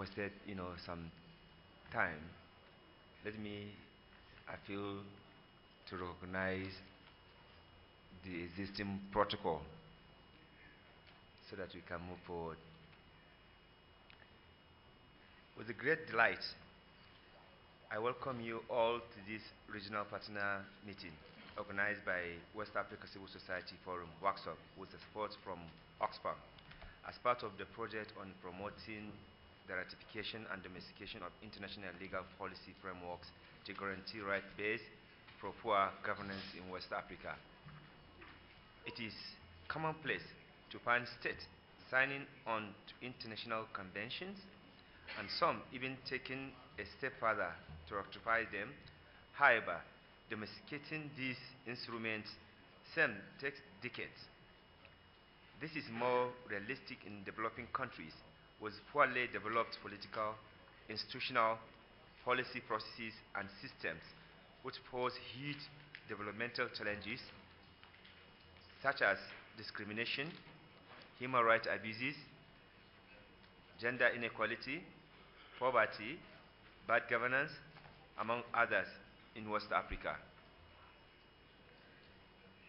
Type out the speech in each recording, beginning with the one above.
wasted, some time, let me, I feel, to recognize the existing protocol so that we can move forward. With a great delight, I welcome you all to this regional partner meeting organized by West Africa Civil Society Forum, WACSOF, with the support from Oxfam, as part of the project on promoting the ratification and domestication of international legal policy frameworks to guarantee right-based pro-poor governance in West Africa. It is commonplace to find states signing on to international conventions, and some even taking a step further to ratify them. However, domesticating these instruments takes decades. This is more realistic in developing countries with poorly developed political, institutional, policy processes and systems which pose huge developmental challenges such as discrimination, human rights abuses, gender inequality, poverty, bad governance, among others in West Africa.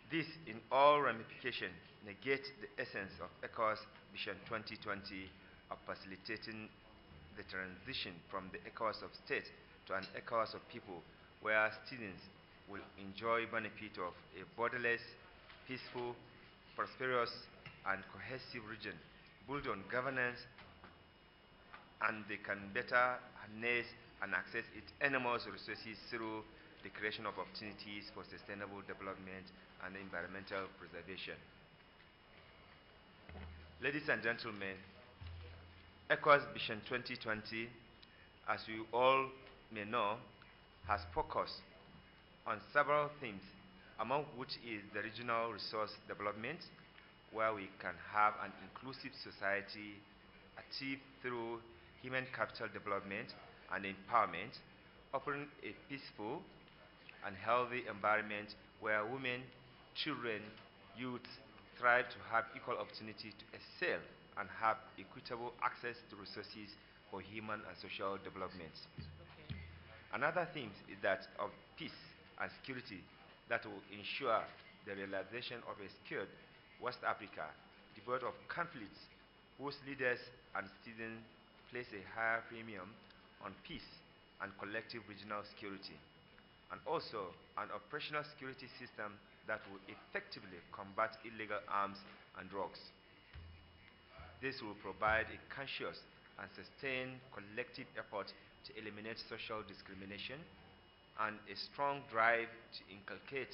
This, in all ramifications, negates the essence of ECOWAS Vision 2020 of facilitating the transition from the ECOWAS of states to an ECOWAS of people, where citizens will enjoy benefit of a borderless, peaceful, prosperous, and cohesive region built on governance, and they can better harness and access its enormous resources through the creation of opportunities for sustainable development and environmental preservation. Ladies and gentlemen, ECOWAS Vision 2020, as you all may know, has focused on several themes, among which is the regional resource development, where we can have an inclusive society achieved through human capital development and empowerment, offering a peaceful and healthy environment where women, children, youth thrive to have equal opportunity to excel and have equitable access to resources for human and social development. Another theme is that of peace and security that will ensure the realization of a secured West Africa devoid of conflicts, whose leaders and citizens place a higher premium on peace and collective regional security, and also an operational security system that will effectively combat illegal arms and drugs. This will provide a conscious and sustained collective effort to eliminate social discrimination and a strong drive to inculcate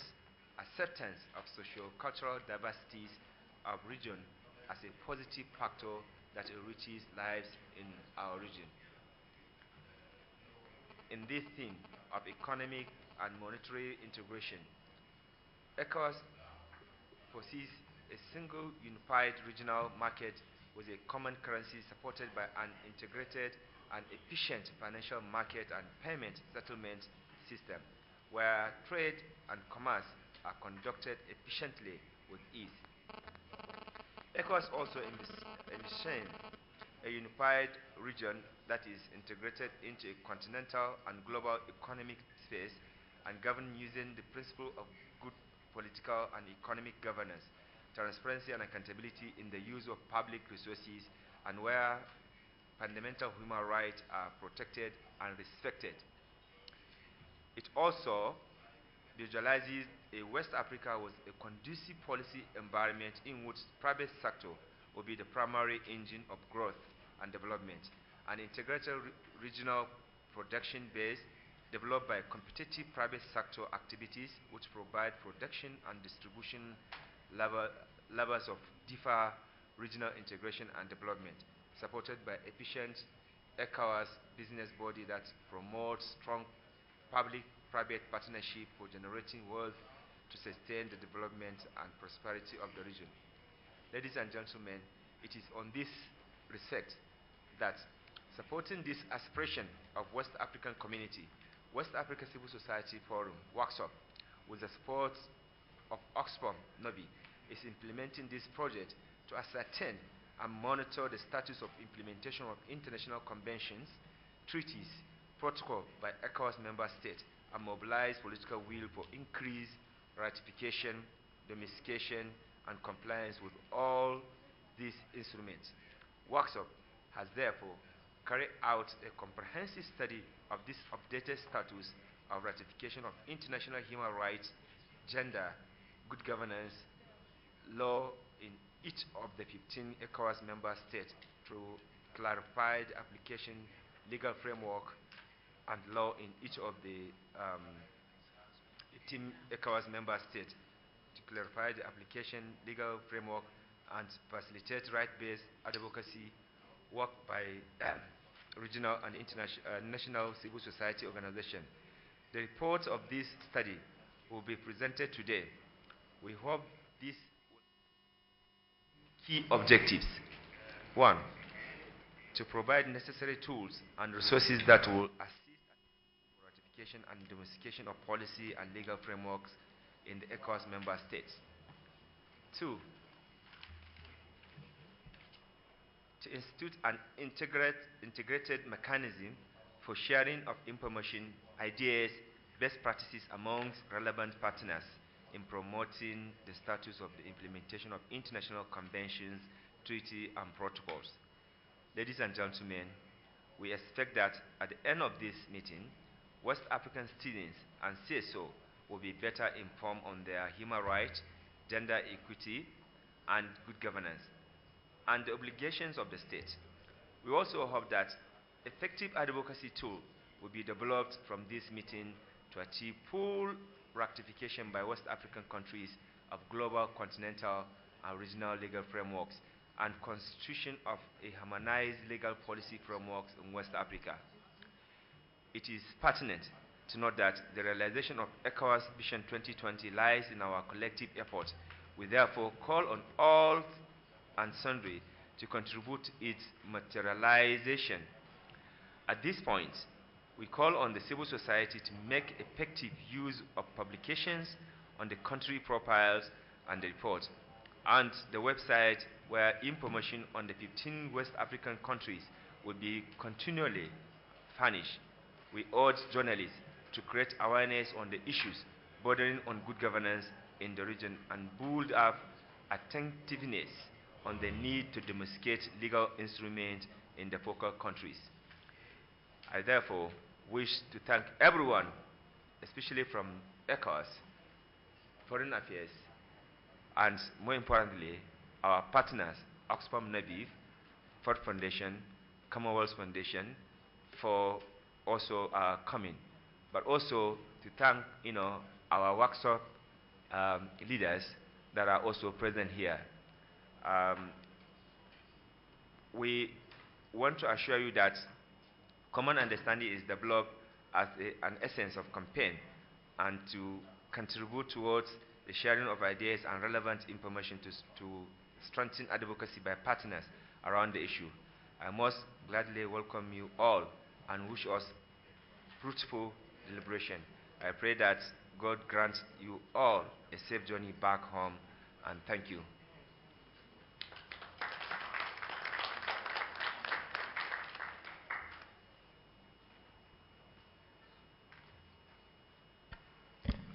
acceptance of socio-cultural diversities of region as a positive factor that enriches lives in our region. In this theme of economic and monetary integration, ECOWAS foresees a single unified regional market with a common currency supported by an integrated and efficient financial market and payment settlement system, where trade and commerce are conducted efficiently with ease. ECOWAS also envisions a unified region that is integrated into a continental and global economic space and governed using the principle of good political and economic governance, transparency and accountability in the use of public resources, and where fundamental human rights are protected and respected. It also visualizes a West Africa with a conducive policy environment in which private sector will be the primary engine of growth and development, an integrated regional production base developed by competitive private sector activities which provide production and distribution levels of differ regional integration and development, supported by efficient ECOWAS business body that promotes strong public-private partnership for generating wealth to sustain the development and prosperity of the region. Ladies and gentlemen, it is on this respect that supporting this aspiration of West African community, West Africa Civil Society Forum, WACSOF, with the support of Oxfam, NOBI, is implementing this project to ascertain and monitor the status of implementation of international conventions, treaties, protocol by ECOWAS member states, and mobilize political will for increased ratification, domestication, and compliance with all these instruments. WACSOF has therefore carried out a comprehensive study of this updated status of ratification of international human rights, gender, good governance, law in each of the 15 ECOWAS member states through clarified application, legal framework, and law in each of the 15 ECOWAS member states to clarify the application, legal framework, and facilitate right-based advocacy work by regional and national civil society organizations. The report of this study will be presented today. We hope these key objectives. 1. To provide necessary tools and resources that will assist ratification and domestication of policy and legal frameworks in the ECOWAS member states. 2. To institute an integrated mechanism for sharing of information, ideas, best practices amongst relevant partners in promoting the status of the implementation of international conventions, treaties, and protocols. Ladies and gentlemen, we expect that at the end of this meeting, West African students and CSO will be better informed on their human rights, gender equity, and good governance, and the obligations of the state. We also hope that effective advocacy tool will be developed from this meeting to achieve full ratification by West African countries of global, continental, and regional legal frameworks and constitution of a harmonized legal policy frameworks in West Africa. It is pertinent to note that the realization of ECOWAS Vision 2020 lies in our collective effort. We therefore call on all and sundry to contribute to its materialization. At this point, we call on the civil society to make effective use of publications on the country profiles and the report, and the website where information on the 15 West African countries will be continually furnished. We urge journalists to create awareness on the issues bordering on good governance in the region and build up attentiveness on the need to domesticate legal instruments in the focal countries. I therefore wish to thank everyone, especially from ECOWAS, Foreign Affairs, and more importantly, our partners, Oxfam Naviv, Ford Foundation, Commonwealth Foundation, for also coming. But also to thank, our WACSOF leaders that are also present here. We want to assure you that common understanding is developed as an essence of campaign and to contribute towards the sharing of ideas and relevant information to strengthen advocacy by partners around the issue. I most gladly welcome you all and wish us fruitful deliberation. I pray that God grants you all a safe journey back home, and thank you.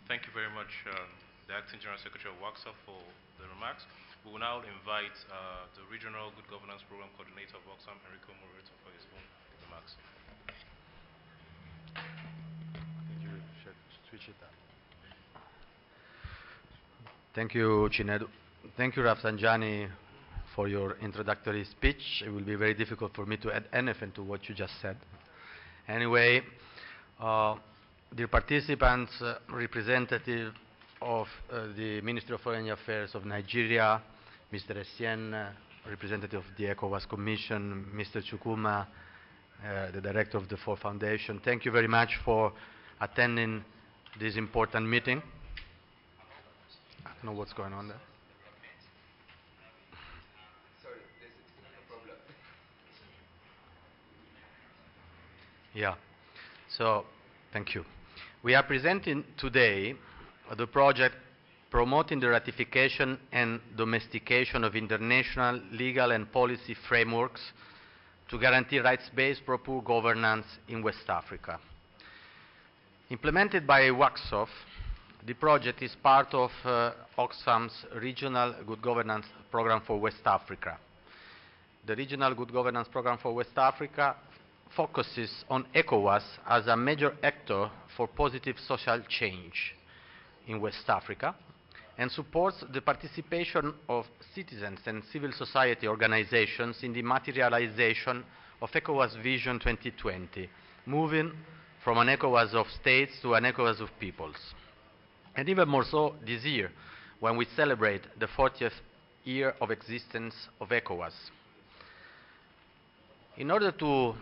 Thank you very much, the Acting General Secretary of WACSOF, for the remarks. We will now invite the Regional Good Governance Program Coordinator of WACSOF, Enrico Moreto, for his own remarks. You should switch it up. Thank you, Chinedu. Thank you, Rafsanjani, for your introductory speech. It will be very difficult for me to add anything to what you just said. Anyway, dear participants, representative of the Ministry of Foreign Affairs of Nigeria, Mr. Essien, representative of the ECOWAS Commission, Mr. Chukuma, the director of the Ford Foundation. Thank you very much for attending this important meeting. I don't know what's going on there. Sorry, there's a technical problem. Yeah, so thank you. We are presenting today the project promoting the ratification and domestication of international legal and policy frameworks to guarantee rights-based proper governance in West Africa. Implemented by WACSOF, the project is part of Oxfam's Regional Good Governance Program for West Africa. The Regional Good Governance Program for West Africa focuses on ECOWAS as a major actor for positive social change in West Africa and supports the participation of citizens and civil society organizations in the materialization of ECOWAS Vision 2020, moving from an ECOWAS of states to an ECOWAS of peoples. And even more so this year, when we celebrate the 40th year of existence of ECOWAS. In order to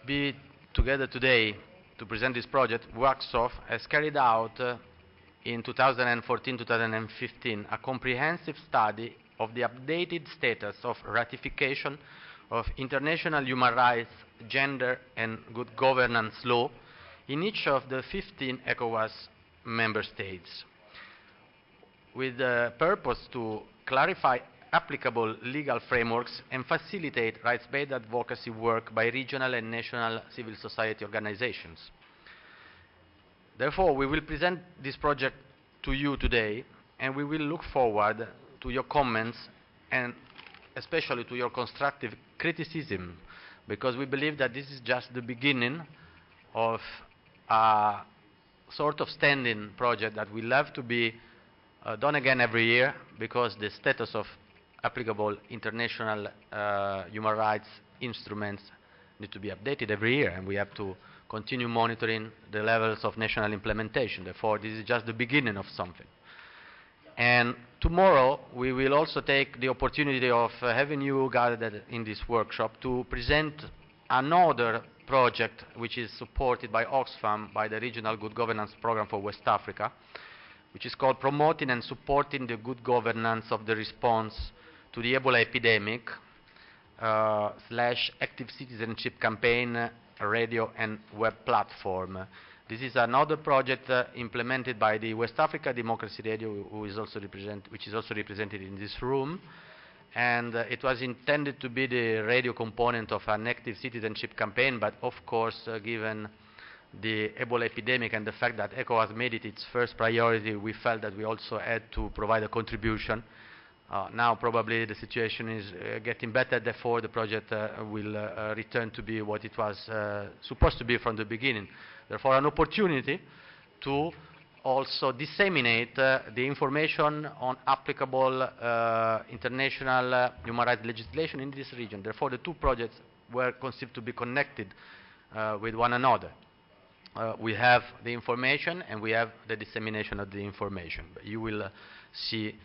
be together today to present this project, WACSOF has carried out in 2014-2015 a comprehensive study of the updated status of ratification of international human rights, gender and good governance law in each of the 15 ECOWAS member states, with the purpose to clarify applicable legal frameworks and facilitate rights-based advocacy work by regional and national civil society organizations. Therefore, we will present this project to you today, and we will look forward to your comments and especially to your constructive criticism, because we believe that this is just the beginning of a sort of standing project that will have to be done again every year, because the status of applicable international human rights instruments need to be updated every year, and we have to continue monitoring the levels of national implementation. Therefore, this is just the beginning of something. And tomorrow, we will also take the opportunity of having you gathered in this workshop to present another project which is supported by Oxfam, by the Regional Good Governance Program for West Africa, which is called Promoting and Supporting the Good Governance of the Response to the Ebola Epidemic / Active Citizenship Campaign, radio and web platform. This is another project implemented by the West Africa Democracy Radio, which is also represented in this room. And it was intended to be the radio component of an active citizenship campaign, but of course, given the Ebola epidemic and the fact that ECOWAS made it its first priority, we felt that we also had to provide a contribution. Now probably the situation is getting better, therefore the project will return to be what it was supposed to be from the beginning. Therefore, an opportunity to also disseminate the information on applicable international human rights legislation in this region. Therefore, the two projects were conceived to be connected with one another. We have the information and we have the dissemination of the information. But you will see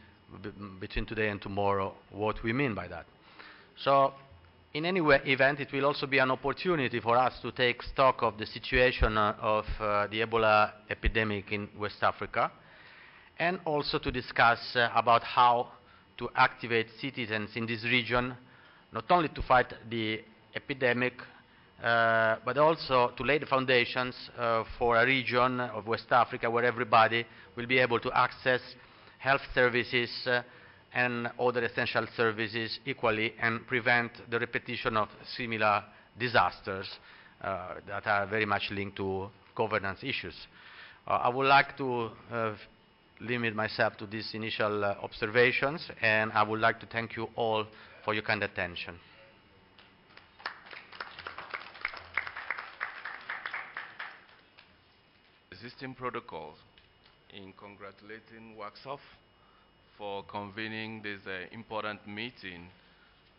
between today and tomorrow what we mean by that. So, in any event, it will also be an opportunity for us to take stock of the situation of the Ebola epidemic in West Africa, and also to discuss about how to activate citizens in this region, not only to fight the epidemic, but also to lay the foundations for a region of West Africa where everybody will be able to access health services and other essential services equally, and prevent the repetition of similar disasters that are very much linked to governance issues. I would like to limit myself to these initial observations, and I would like to thank you all for your kind attention. Existing protocols in congratulating WACSOF for convening this important meeting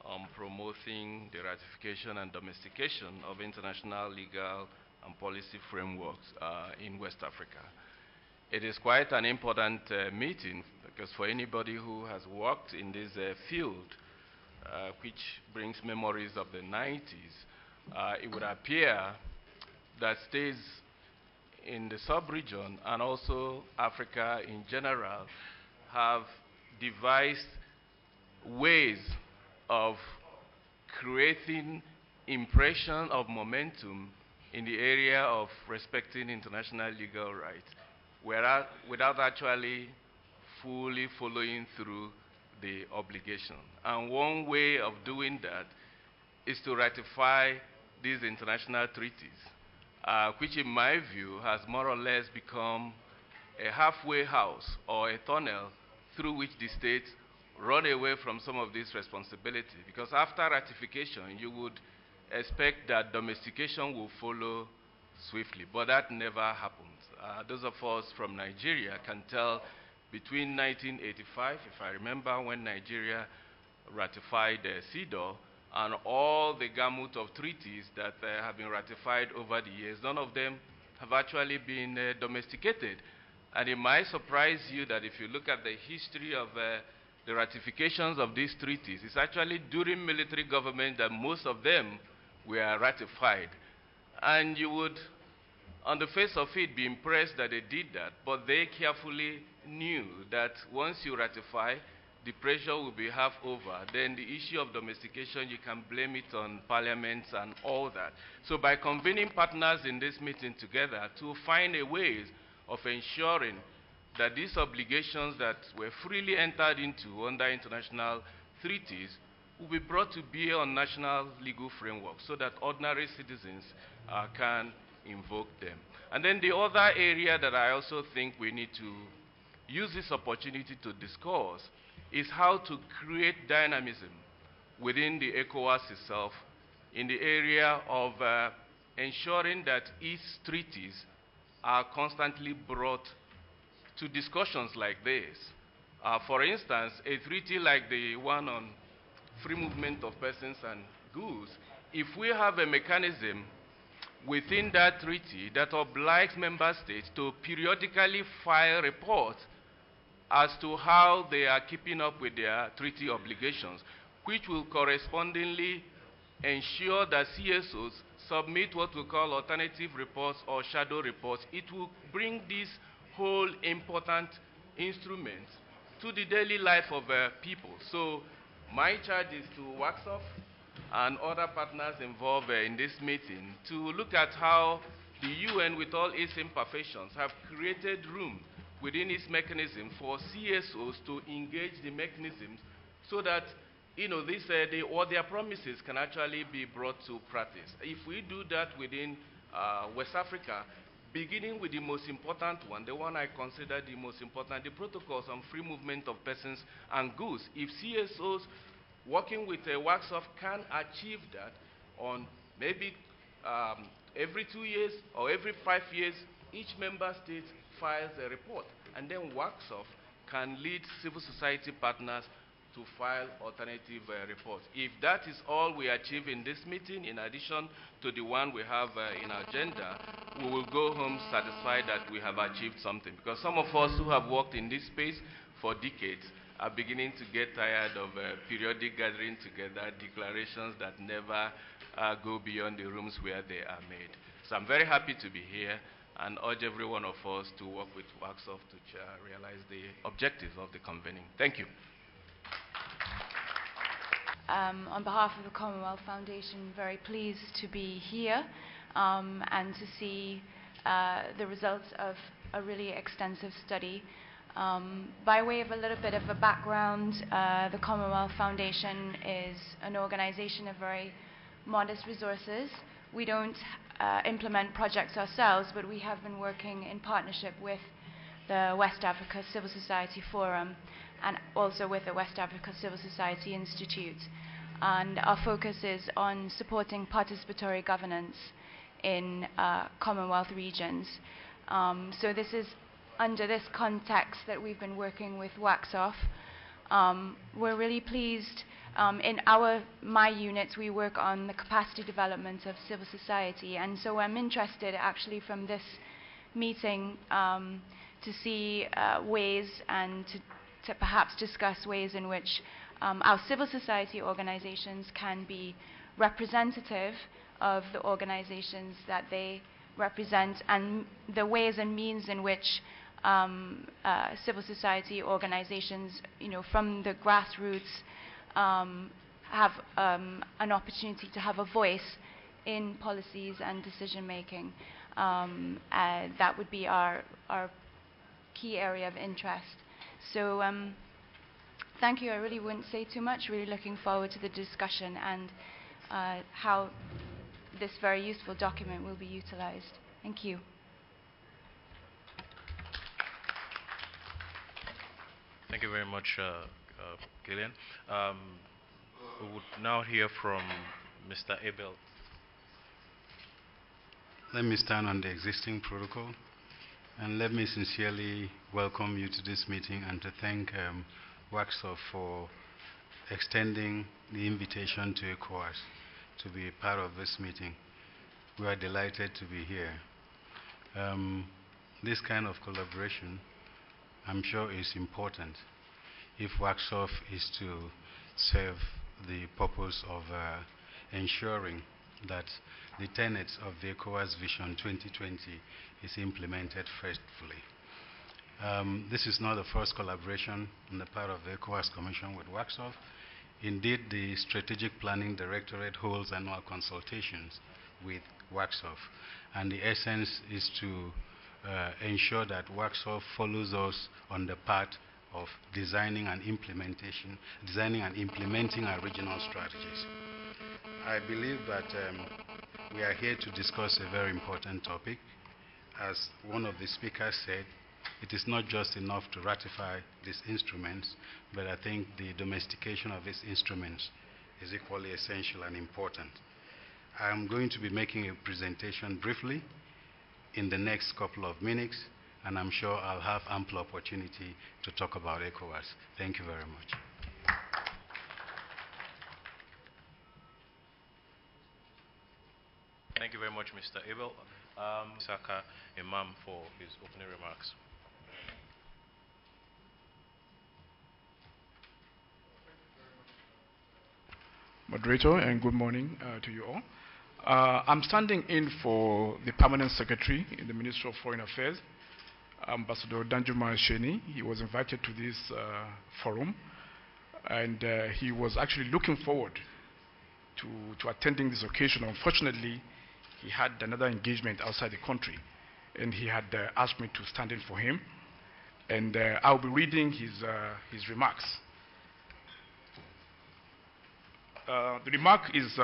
on promoting the ratification and domestication of international legal and policy frameworks in West Africa. It is quite an important meeting, because for anybody who has worked in this field, which brings memories of the 90s, it would appear that states in the sub-region and also Africa in general have devised ways of creating impression of momentum in the area of respecting international legal rights, without actually fully following through the obligation. And one way of doing that is to ratify these international treaties, which in my view has more or less become a halfway house or a tunnel through which the states run away from some of this responsibility. Because after ratification, you would expect that domestication will follow swiftly, but that never happened. Those of us from Nigeria can tell between 1985, if I remember, when Nigeria ratified CEDAW, and all the gamut of treaties that have been ratified over the years, none of them have actually been domesticated. And it might surprise you that if you look at the history of the ratifications of these treaties, it's actually during military government that most of them were ratified. And you would, on the face of it, be impressed that they did that, but they carefully knew that once you ratify, the pressure will be half over. Then the issue of domestication, you can blame it on parliaments and all that. So by convening partners in this meeting together to find a ways of ensuring that these obligations that were freely entered into under international treaties will be brought to bear on national legal frameworks so that ordinary citizens can invoke them. And then the other area that I also think we need to use this opportunity to discuss is how to create dynamism within the ECOWAS itself in the area of ensuring that its treaties are constantly brought to discussions like this. For instance, a treaty like the one on free movement of persons and goods, if we have a mechanism within that treaty that obliges member states to periodically file reports as to how they are keeping up with their treaty obligations, which will correspondingly ensure that CSOs submit what we call alternative reports or shadow reports, it will bring this whole important instrument to the daily life of people. So my charge is to WACSOF and other partners involved in this meeting to look at how the UN, with all its imperfections, have created room within its mechanism for CSOs to engage the mechanisms so that what their promises can actually be brought to practice. If we do that within West Africa, beginning with the most important one, the one I consider the most important, the protocols on free movement of persons and goods. If CSOs working with a WACSOF can achieve that on maybe every 2 years or every 5 years, each member state files a report, and then WACSOF can lead civil society partners to file alternative reports. If that is all we achieve in this meeting, in addition to the one we have in our agenda, we will go home satisfied that we have achieved something. Because some of us who have worked in this space for decades are beginning to get tired of periodic gathering together, declarations that never go beyond the rooms where they are made. So I'm very happy to be here and urge every one of us to work with WACSOF to realize the objectives of the convening. Thank you. On behalf of the Commonwealth Foundation, very pleased to be here and to see the results of a really extensive study. By way of a little bit of a background, the Commonwealth Foundation is an organization of very modest resources. We don't implement projects ourselves, but we have been working in partnership with the West Africa Civil Society Forum and also with the West Africa Civil Society Institute. And our focus is on supporting participatory governance in Commonwealth regions. So this is under this context that we've been working with WACSOF. We're really pleased. In my units, we work on the capacity development of civil society, and so I'm interested actually from this meeting to see ways and to perhaps discuss ways in which our civil society organizations can be representative of the organizations that they represent, and the ways and means in which civil society organizations, from the grassroots, have an opportunity to have a voice in policies and decision making. That would be our key area of interest. So thank you. I really wouldn't say too much. Really looking forward to the discussion and how this very useful document will be utilized. Thank you. Thank you very much, Gillian. We would now hear from Mr. Abel. Let me stand on the existing protocol, and let me sincerely welcome you to this meeting and to thank WACSOF for extending the invitation to ECOWAS to be a part of this meeting. We are delighted to be here. This kind of collaboration, I'm sure, is important if WACSOF is to serve the purpose of ensuring that the tenets of the ECOWAS Vision 2020 is implemented faithfully. This is not the first collaboration on the part of the ECOWAS Commission with WACSOF. Indeed, the Strategic Planning Directorate holds annual consultations with WACSOF, and the essence is to ensure that WACSOF follows us on the path of designing and implementing our regional strategies. I believe that we are here to discuss a very important topic. As one of the speakers said, it is not just enough to ratify these instruments, but I think the domestication of these instruments is equally essential and important. I am going to be making a presentation briefly in the next couple of minutes, and I'm sure I'll have ample opportunity to talk about ECOWAS. Thank you very much. Thank you very much, Mr. Abel. Saka Imam for his opening remarks. Moderator, and good morning to you all. I'm standing in for the Permanent Secretary in the Ministry of Foreign Affairs, Ambassador Danjuma Sheni. He was invited to this forum, and he was actually looking forward to attending this occasion. Unfortunately, he had another engagement outside the country, and he had asked me to stand in for him, and I'll be reading his remarks. The remark is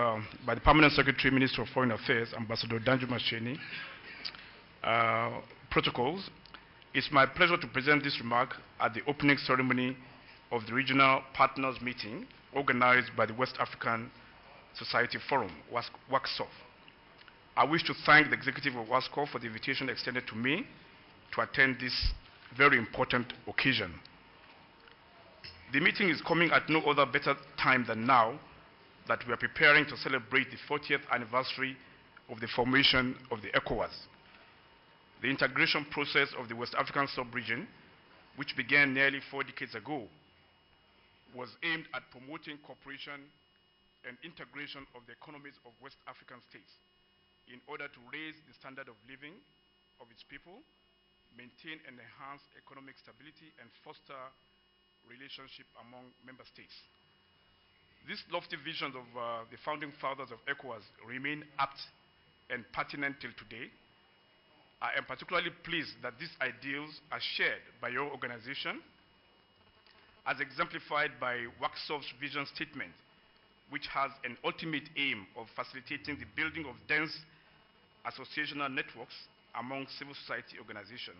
by the Permanent Secretary, Minister of Foreign Affairs, Ambassador Danjuma Sheni. Protocols. It's my pleasure to present this remark at the opening ceremony of the Regional Partners Meeting organized by the West African Society Forum, WACSOF. I wish to thank the executive of WACSOF for the invitation extended to me to attend this very important occasion. The meeting is coming at no other better time than now that we are preparing to celebrate the 40th anniversary of the formation of the ECOWAS. The integration process of the West African sub-region, which began nearly 4 decades ago, was aimed at promoting cooperation and integration of the economies of West African states in order to raise the standard of living of its people, maintain and enhance economic stability, and foster relationship among member states. These lofty visions of the founding fathers of ECOWAS remain apt and pertinent till today. I am particularly pleased that these ideals are shared by your organization, as exemplified by WACSOF's vision statement, which has an ultimate aim of facilitating the building of dense associational networks among civil society organizations,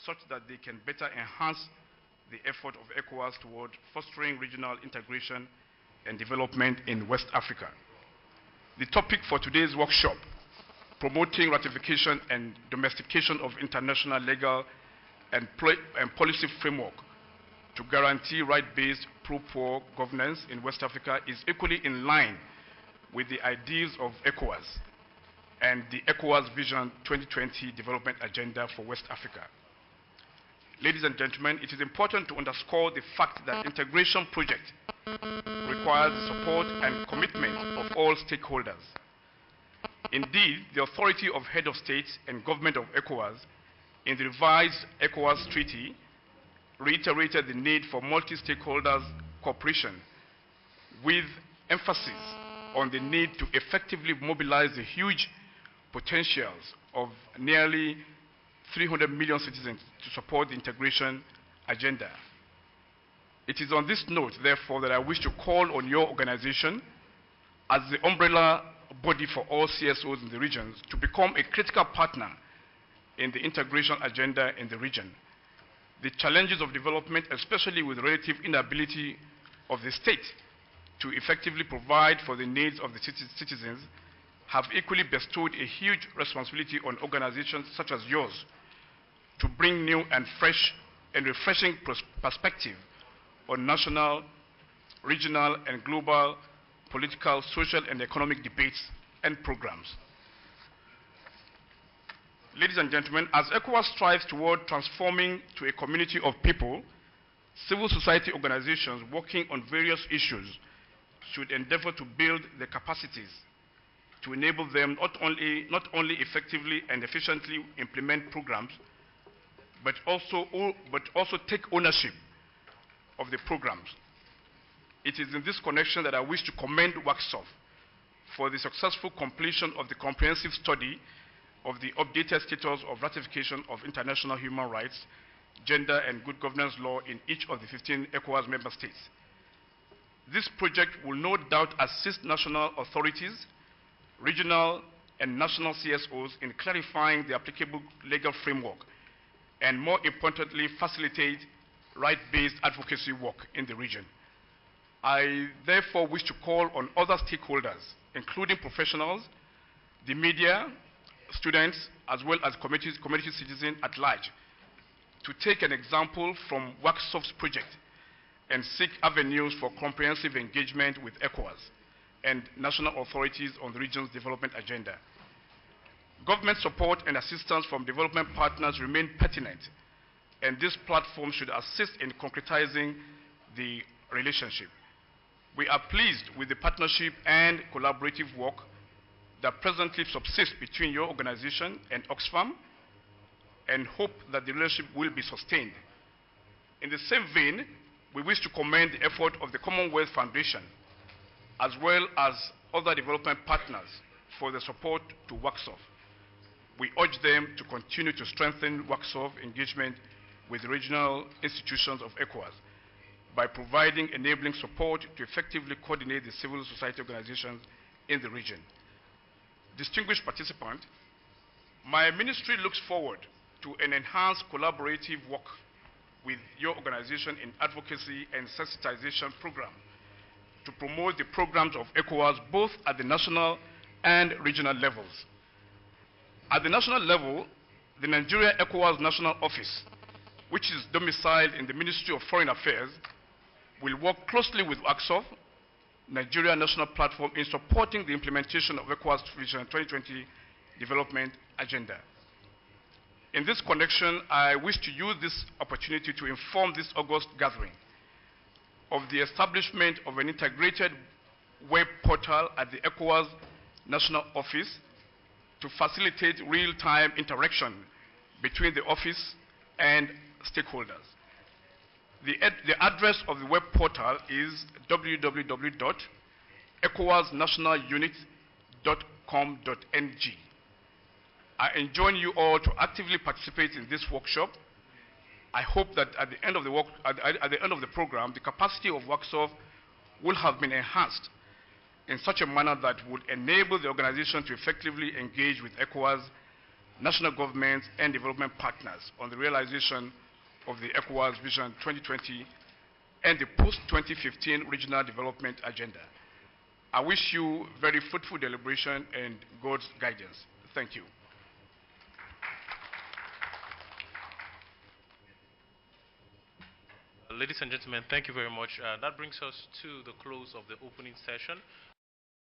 such that they can better enhance the effort of ECOWAS toward fostering regional integration and development in West Africa. The topic for today's workshop, promoting ratification and domestication of international legal and policy framework to guarantee right-based pro-poor governance in West Africa, is equally in line with the ideals of ECOWAS and the ECOWAS Vision 2020 Development Agenda for West Africa. Ladies and gentlemen, it is important to underscore the fact that integration project requires the support and commitment of all stakeholders. Indeed, the authority of head of state and government of ECOWAS in the revised ECOWAS Treaty reiterated the need for multi-stakeholders cooperation, with emphasis on the need to effectively mobilize the huge potentials of nearly 300 million citizens to support the integration agenda. It is on this note, therefore, that I wish to call on your organization as the umbrella body for all CSOs in the regions to become a critical partner in the integration agenda in the region. The challenges of development, especially with relative inability of the state to effectively provide for the needs of the citizens, have equally bestowed a huge responsibility on organizations such as yours to bring new and fresh and refreshing perspective on national, regional, and global political, social, and economic debates and programs. Ladies and gentlemen, as ECOWAS strives toward transforming to a community of people, civil society organizations working on various issues should endeavor to build the capacities to enable them not only effectively and efficiently implement programs, but also take ownership of the programs. It is in this connection that I wish to commend WACSOF for the successful completion of the comprehensive study of the updated status of ratification of international human rights, gender and good governance law in each of the 15 ECOWAS member states. This project will no doubt assist national authorities, regional and national CSOs in clarifying the applicable legal framework and, more importantly, facilitate right-based advocacy work in the region. I therefore wish to call on other stakeholders, including professionals, the media, students, as well as community citizens at large, to take an example from WACSOF's project and seek avenues for comprehensive engagement with ECOWAS and national authorities on the region's development agenda. Government support and assistance from development partners remain pertinent, and this platform should assist in concretizing the relationship. We are pleased with the partnership and collaborative work that presently subsists between your organization and Oxfam, and hope that the relationship will be sustained. In the same vein, we wish to commend the effort of the Commonwealth Foundation, as well as other development partners, for the support to WACSOF. We urge them to continue to strengthen WACSOF engagement with regional institutions of ECOWAS by providing enabling support to effectively coordinate the civil society organizations in the region. Distinguished participant, my ministry looks forward to an enhanced collaborative work with your organization in advocacy and sensitization program to promote the programs of ECOWAS both at the national and regional levels. At the national level, the Nigeria ECOWAS National Office, which is domiciled in the Ministry of Foreign Affairs, will work closely with WACSOF, Nigeria National Platform, in supporting the implementation of ECOWAS Vision 2020 development agenda. In this connection, I wish to use this opportunity to inform this August gathering of the establishment of an integrated web portal at the ECOWAS National Office to facilitate real-time interaction between the office and stakeholders. The address of the web portal is www.ecowasnationalunit.com.ng. I enjoin you all to actively participate in this workshop. I hope that at the end of the program, the capacity of WACSOF will have been enhanced in such a manner that would enable the organization to effectively engage with ECOWAS, national governments, and development partners on the realization of the ECOWAS Vision 2020 and the post-2015 regional development agenda. I wish you very fruitful deliberation and God's guidance. Thank you. Ladies and gentlemen, thank you very much. That brings us to the close of the opening session.